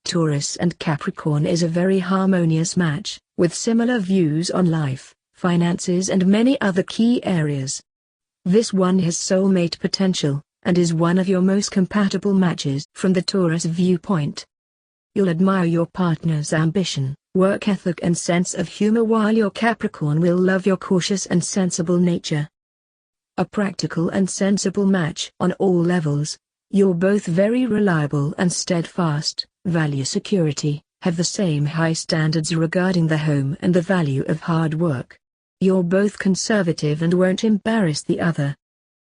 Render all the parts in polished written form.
Taurus and Capricorn is a very harmonious match, with similar views on life, finances and many other key areas. This one has soulmate potential, and is one of your most compatible matches from the Taurus viewpoint. You'll admire your partner's ambition, work ethic and sense of humor, while your Capricorn will love your cautious and sensible nature. A practical and sensible match on all levels. You're both very reliable and steadfast, value security, have the same high standards regarding the home and the value of hard work. You're both conservative and won't embarrass the other.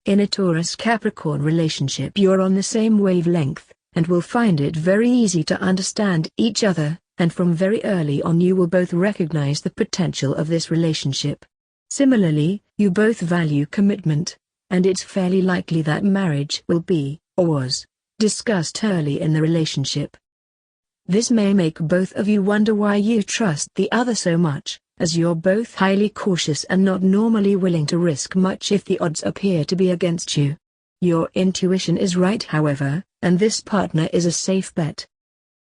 In a Taurus-Capricorn relationship, you're on the same wavelength, and will find it very easy to understand each other, and from very early on you will both recognize the potential of this relationship. Similarly, you both value commitment, and it's fairly likely that marriage will be, or was, discussed early in the relationship. This may make both of you wonder why you trust the other so much, as you're both highly cautious and not normally willing to risk much if the odds appear to be against you. Your intuition is right, however, and this partner is a safe bet.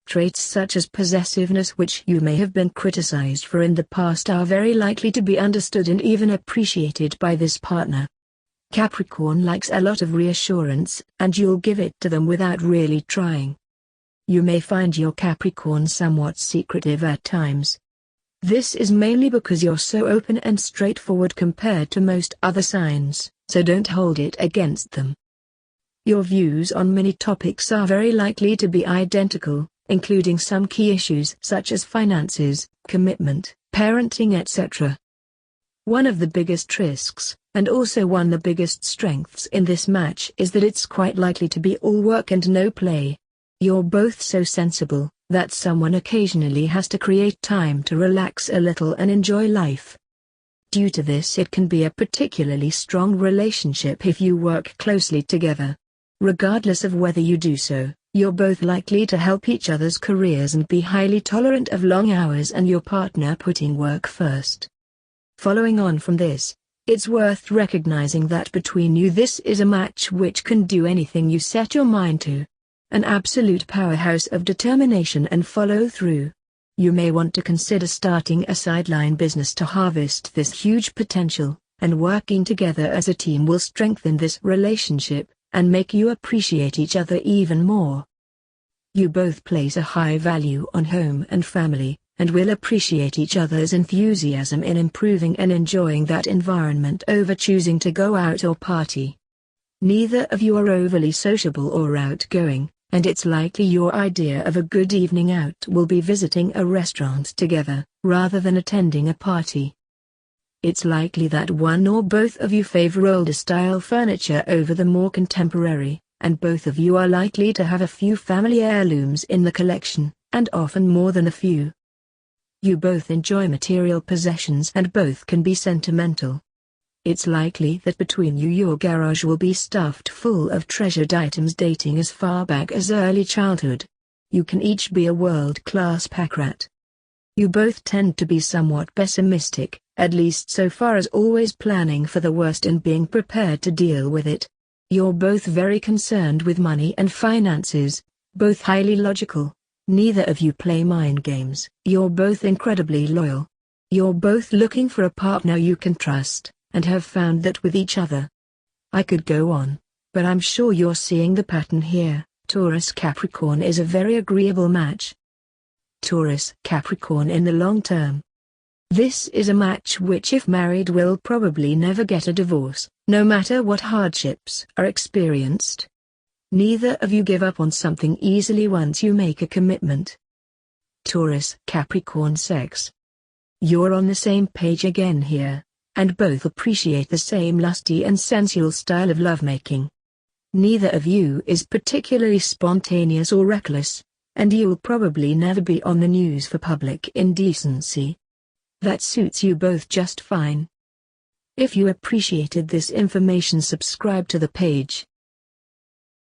Traits such as possessiveness, which you may have been criticized for in the past, are very likely to be understood and even appreciated by this partner. Capricorn likes a lot of reassurance, and you'll give it to them without really trying. You may find your Capricorn somewhat secretive at times. This is mainly because you're so open and straightforward compared to most other signs, so don't hold it against them. Your views on many topics are very likely to be identical, including some key issues such as finances, commitment, parenting, etc. One of the biggest risks, and also one of the biggest strengths in this match, is that it's quite likely to be all work and no play. You're both so sensible that someone occasionally has to create time to relax a little and enjoy life. Due to this, it can be a particularly strong relationship if you work closely together. Regardless of whether you do so, you're both likely to help each other's careers and be highly tolerant of long hours and your partner putting work first. Following on from this, it's worth recognizing that between you this is a match which can do anything you set your mind to. An absolute powerhouse of determination and follow through. You may want to consider starting a sideline business to harvest this huge potential, and working together as a team will strengthen this relationship, and make you appreciate each other even more. You both place a high value on home and family, and will appreciate each other's enthusiasm in improving and enjoying that environment over choosing to go out or party. Neither of you are overly sociable or outgoing, and it's likely your idea of a good evening out will be visiting a restaurant together, rather than attending a party. It's likely that one or both of you favor older style furniture over the more contemporary, and both of you are likely to have a few family heirlooms in the collection, and often more than a few. You both enjoy material possessions and both can be sentimental. It's likely that between you your garage will be stuffed full of treasured items dating as far back as early childhood. You can each be a world-class pack rat. You both tend to be somewhat pessimistic, at least so far as always planning for the worst and being prepared to deal with it. You're both very concerned with money and finances, both highly logical. Neither of you play mind games. You're both incredibly loyal. You're both looking for a partner you can trust, and have found that with each other. I could go on, but I'm sure you're seeing the pattern here. Taurus-Capricorn is a very agreeable match. Taurus-Capricorn in the long term. This is a match which, if married, will probably never get a divorce, no matter what hardships are experienced. Neither of you give up on something easily once you make a commitment. Taurus-Capricorn sex. You're on the same page again here, and both appreciate the same lusty and sensual style of lovemaking. Neither of you is particularly spontaneous or reckless, and you'll probably never be on the news for public indecency. That suits you both just fine. If you appreciated this information, subscribe to the page.